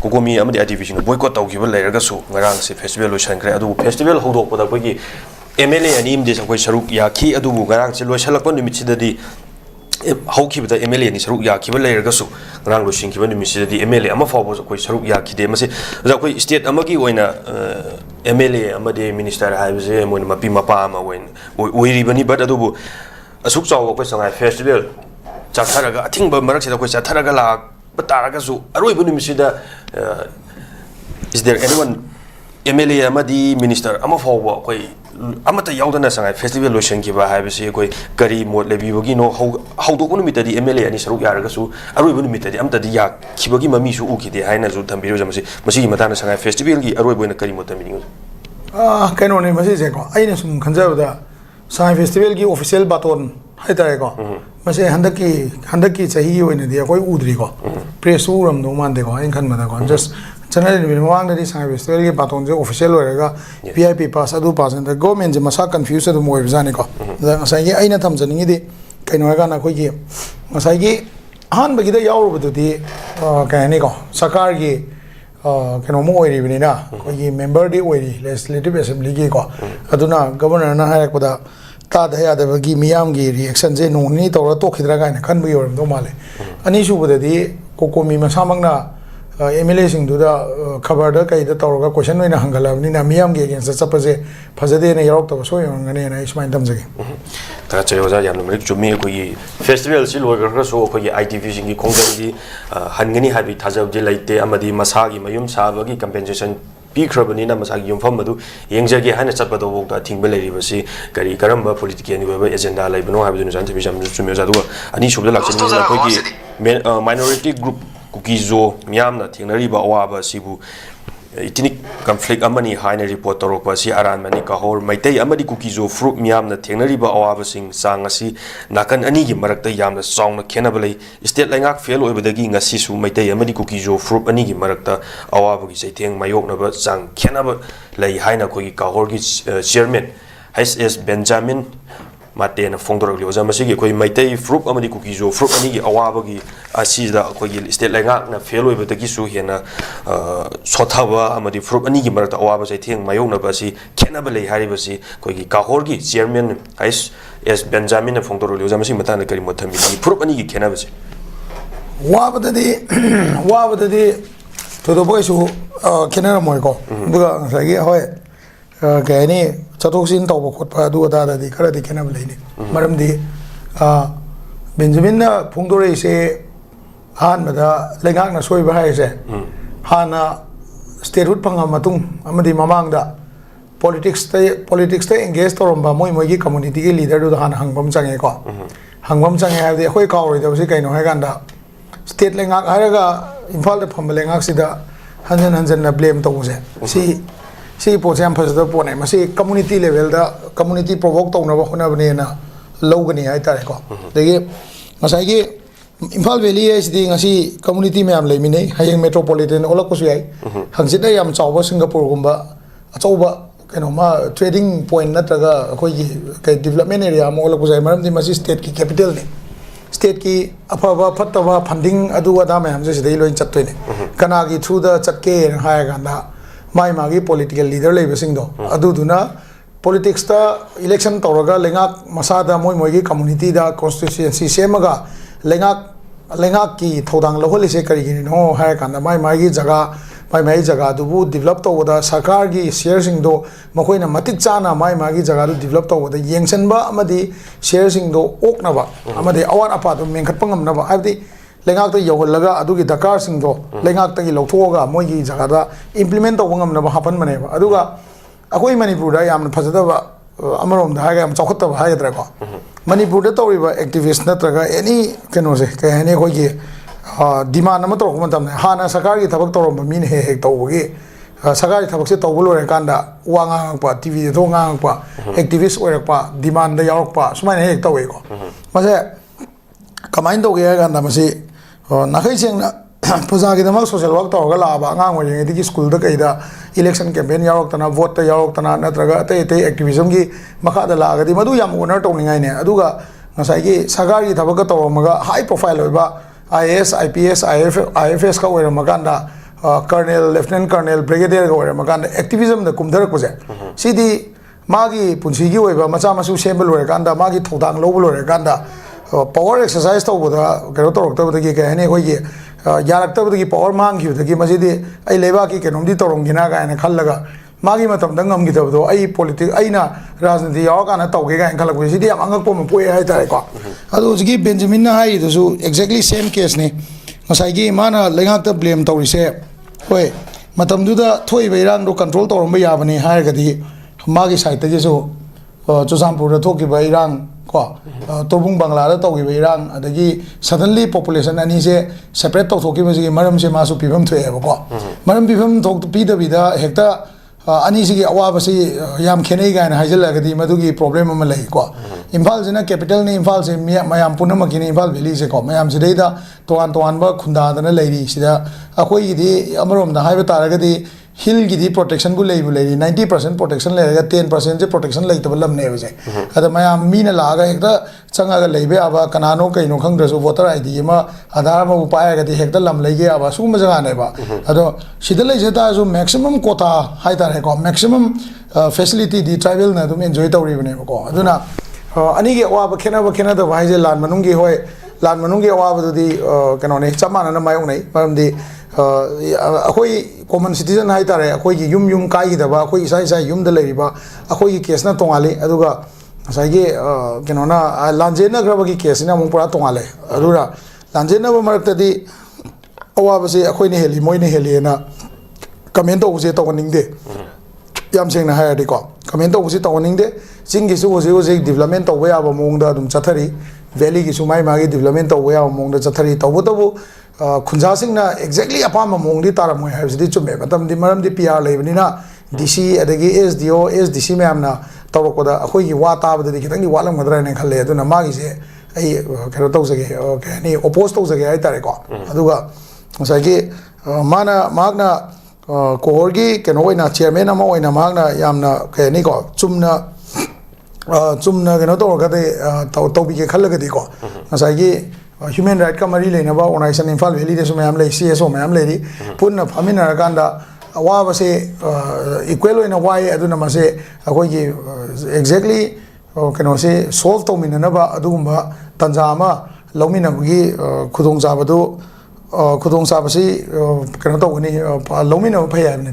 Kokomi amadi ITV sing boycott tawgiba leiragasu ngarang se festival loisankhre adu festival hodokpada koigi MLA ani imde sakoi saruk yakhi adu ngarang se loisalakpa nimitsidadi haukhibada MLA ni saruk yakhiba leiragasu ngarang loisingkiba nimitsidadi MLA ama fawbo sakoi saruk yakhide mase jakoi state amagi oina MLA amade minister haibse moin mapi mapa ama oiribani but adu asuk chaw ko sangai festival chatharaga athingba marak sida ko chatharaga la bataraga aroi buni misida is there anyone MLA amadi minister ama fawba koi amata yaudana sangai festival lotion ki ba haibse koi kari mod lebi bogi no haudo ko mitadi MLA ani saruk yaraga su aroi buni mitadi amta di ya kibagi mami su ukide haina zu thambiro jamasi masi matana sangai festival gi aroi boina kari mod thambiro kaino ne masi je ko aina sum khanjabda sangai festival gi official baton haitare ko mase handaki chahi oina dia koi udri ko press uram no mande ko in khan mada ko just channel ni mawang da sangai festival gi baton je official oiraga VIP pass adu pass and the government je masa confuse adu moi bizani ko da ngasai gi aina thamjani gi di kaino ga na koi gi ngasai gi han bagi da yauro bu di kaini ko sarkar gi kaino mo oiri bini na koi gi member di oiri legislative assembly gi ko aduna governor na hayak pada ताद है यादव की मियाम की reaction से नोनी तो तो खिदरा का खन भी और दो माले अनी सुबददी कोकोमी मसामंगना MLA सिंह दुदा खबर द कई द तौर का क्वेश्चन होइना हंगलाबनी ना मियाम के अगेंस्ट चपसे फजदे ने यारक तो सो यंगने ना इसमाइन तमजगे ता चयोजा याम नमरिक जुमी कोई फेस्टिवल सि लोगर सो कोई ITV सिंह की खोंगजी हनगनी हाबी थाजब जे लाइते अमदी मसागी मयुम साबगी कंपेंसेशन पीख्रबनी ना मसागी युमफम मदु येंगजगे हाने चपदो बोगदा थिंगबे लेरिबसी करी करम पॉलिटिकल नि एजेंडा लाइबनो हाबिदु जानथबि जाम जुमे जादु अनि सुबदा लाक्चनि ना कोगी माइनॉरिटी ग्रुप कुकीजो मियामना थिंगनरिबा अवाबा सिबु इथनिक कॉन्फ्लिक्ट अमनी हाइने रिपोर्ट तरोकपा सि आरान मनी काहोर मैतै अमदी कुकीजो फ्रुप मियामना थिंगनरिबा अवाबा सिंग सांगसी नाकन अनि गी मरकता यामना चाउना खेनबलै स्टेट लाइंगाक फेल ओइबदगी ngasi su मैतै अमदी कुकीजो फ्रुप अनि गी मरकता अवाबगी चैथेंग मायोकनबा चांग खेनब लै हाइना कोगी काहोर गी चेयरमैन HS बेंजामिन मातेन फोंदोरगली ओजामसिगी कोई मैतै फ्रुप अमदी कुकीजो फ्रुप अनि गी अवाबगी असिदा कोगी स्टेट लाइंगाक ना फेल ओइबदगी सु हेना सोथाबा अमदी फ्रुप अनि गी मरकता अवाबा चैथेंग मायोकनबा सि खेनब लै हारिबसि कोगी काहोर गी चेयरमैन HS बेंजामिन फोंदोरगली ओजामसिगी मताना करी मोथमिगी फ्रुप अनि गी खेनबसि वाबददी तो बोइसु खेनर मोयको दुगा सगी होय कहनी चतोक्सिन तौब खोटपा अदु अदादी खरदी खेनब लेनी मरमदी बेंजामिन फोंदोरे से हानबदा लेंगाक ना सोइबा हाइसे हाना स्टेटहुड फंगा मतुंग अमदी ममांगदा पॉलिटिक्स ते एंगेज तोरंबा मोय मोयगी कम्युनिटी के लीडर दु हान हंगबम चंगे को हंगबम चंगे हाबदे खोय कावरिदबसि कइनो हायगांदा स्टेट लेंगाक हारगा इम्फाल दे फंब लेंगाक सिदा हंजन हंजन ना ब्लेम तौसे सी पोसे हम फजदा पोने मसी कम्युनिटी लेवल दा कम्युनिटी प्रोवोक तौनबा होनबने ना लौगनी हाय तारे को देगे मसाइगी इम्फाल वैली एसदी ngasi कम्युनिटी में हम लेमिने हायंग मेट्रोपॉलिटन ओलकसु याय हंजिदा याम चावबा सिंगापुर गुंबा अचौबा कनोमा ट्रेडिंग पॉइंट नत्रगा कोई कई डेवलपमेंट एरिया म ओलकसु याय मरमदि मसी स्टेट की कैपिटल ने स्टेट की अफबा फतबा फंडिंग अदु अदा में हम जैसे लोइन चत्तोइने कनागी थ्रू द चटके हायगांदा माई मागी पॉलिटिकल लीडर लेबसिंगदो अदुदुना पॉलिटिक्स ता इलेक्शन तौरगा लेंगाक मसादा मोय मोयगी कम्युनिटी दा कॉन्स्टिट्यूएंसी सेमगा लेंगाक की थौदांग लहोलिसे करिगिनो हाय कांदा माई मागी माई जगह दुबु डेवलप तौदा सरकार की शेयर सिंगदो मखोइना मतिक चाना माई मागी जगह दु डेवलप तौदा येंगसनबा अमदी शेयर सिंगदो ओकनबा अमदी अवार अपा दु मेंखतपंगमनबा हाबदी लेंगाक तो योगलगा अदुगी दरकार सिंगदो लेंगाक तगी लौथोगा मोयगी जगहदा इंप्लीमेंट तौबंगमनबा हापन मनेबा अदुगा अखोई मणिपुर दा यामन फजदबा अमरोम दा हागा याम चौखतबा हायद्रा को मणिपुर दा तौरिबा एक्टिविस्ट नत्रगा एनी केनोसे कहने खोगी डिमांड अमा तौरक मतम हाना सरकार की थबक तौरम मीन हे हे तौबगी सरकारी थबक से तौब लोरे कांदा वांगांगपा टीवी दो गांगपा एक्टिविस्ट ओरकपा डिमांड दा यारकपा सुमाइन हे तौवे को मसे कमाइन तौगे गांदा मसे नाखै सेंगना प्रजागिदमक सोशल वर्क तौरगा लाबा आंगांग ओइरेंगेदि स्कूल दा कइदा इलेक्शन कैंपेन यारकतना वोट ता यारकतना नत्रगा अतै अतै एक्टिविज्म की मखादा लागदी मदु याम ओनर तौनिंगाइने अदुगा ngसाइगी सरकारी थबक तौरमगा हाई प्रोफाइल ओइबा IAS IPS IFS का ओइरमगांदा कर्नल लेफ्टिनेंट कर्नल ब्रिगेडियर का ओरे मकान एक्टिविज्म द कुमधर को जे सीधी मागी पुंसी की ओइबा मचा मसु सेंबल ओरे कांदा मागी थौदांग लोबल ओरे कांदा पावर एक्सरसाइज तौबदा करो तौरक्तबदगी के हने होइगे यारक्तबदगी पावर मांगिबदगी मजिदि आई लेबा की केनोमदि तौरंगिना गायना खल्लगा मागी मतम दंगम गिदबदो आई पॉलिटिक्स आइना राजनीति यावकाना तौगे गायना खल्लग सिदि याम अंगकपो म पोए हाय तारे को अदो जिगी बेंजामिन हाई दसु एक्जेक्टली सेम केस ने ngसाइगी माना लेंगाक्ता ब्लेम तौरिसे होय मतमदुदा थोइबा इरांग दो कंट्रोल तौरम याबनी हायगदी मागी साइड जेसु चुसामपुर थोकिबा इरांग को तोबुंग बांग्ला तौगिबा इरांग अदगी सडनली पॉपुलेशन अनी से सेपरेट तौथोकिबजी मरम से मासु पिफम थोएबको मरम पिफम थोक पिदबिदा हेक्ता अनी से अवाब से याम खेने गायना हाइजलगदी मदुगी प्रॉब्लम अमा लई को इम्फाल जिना कैपिटल ने इम्फाल से मयाम पुनमकिनी इम्फाल वैली से को मयाम सिदैदा तोआन तोआनबा खुंदादना लैरी सिदा अखोइगिदी अमरोमदा हाइबा तारगदी हिल की प्रोटेक्शन को लेबु लेरी 90% प्रोटेक्शन लेरगा 10% से प्रोटेक्शन लेतब लमने बजे अद मयाम मीना लागा हेक्ता चंगागा लेबे आबा कनानो कइनो खंग्रसु वोटर आईडी मा आधार मा उपायगदी हेक्ता लम लेगे आबा सुम जगाने बा अदो सिदा लेजेता जो मैक्सिमम कोटा हाइतारे को मैक्सिमम फैसिलिटी दी ट्राइबल ना तुम एंजॉय तौरिबने को अदुना अनी के अवाब खेना द वाइजे लान मनुंगी होय लान मनुंगी अवाब ददी कनोने चमाना मायोंनै मरमदी अखोई कॉमन सिटीजन है तारे अखोई की युम काइदबा अखोई इसा युम द लेरिबा अखोई की केस ना तोंगाले अदुगा ngसाइगे केनोना लांजेना ग्रबगी केस ना मु पुरा तोंगाले अदुरा लांजेना मरक्तदी अवाब से अखोई ने हेली मोइ ने हेली ना कमेंट तौजे तौनिंगदे याम सेंगना हायदि को कमेंट तौजे तौनिंगदे चिंगी सु होजे डेवलपमेंट तौबे याबा मोंगदा दुम चथरी वैली की सुमाई मागी डेवलपमेंट तौबे याबा मोंगदा चथरी तौबो खुंजासिंगना एक्जेक्टली अपाम मोंगदी तारमोय हाइबसिदि चुमे मतमदि मरमदि पीआर लेबनिना डीसी अदगी एसडीओ एसडीसी मैमना तौरकोदा अखोइगी वा ताबदि खितंगी वालमगदराने खल्ले अदुना मागिसे आई खेरो तौजगे केनी ओपोज तौजगे हाय तारे को अदुगा ngसाइगी मागना कोहरगी केनो ओइना चेयरमैन अमा ओइना मागना यामना केनी को चुमना केनो तौरगदे तौबिगे खल्लगदि को ngसाइगी ह्यूमन राइट का मरी लेनबा ऑर्गेनाइजेशन इम्फाल वैली देसु मैम ले सीएसओ मैम लेरी पुनः फमिनरकांदा अवाब से इक्वल होइना वाई अदुना मसे अखोइगी एक्जेक्टली केनो से सोल्व तौमिननबा अदुगुम्बा तंजा अमा लौमिनबगी खुदोंजाबदु खुदोंजाबसी केनो तौगनी लौमिनब फै हायबनिदा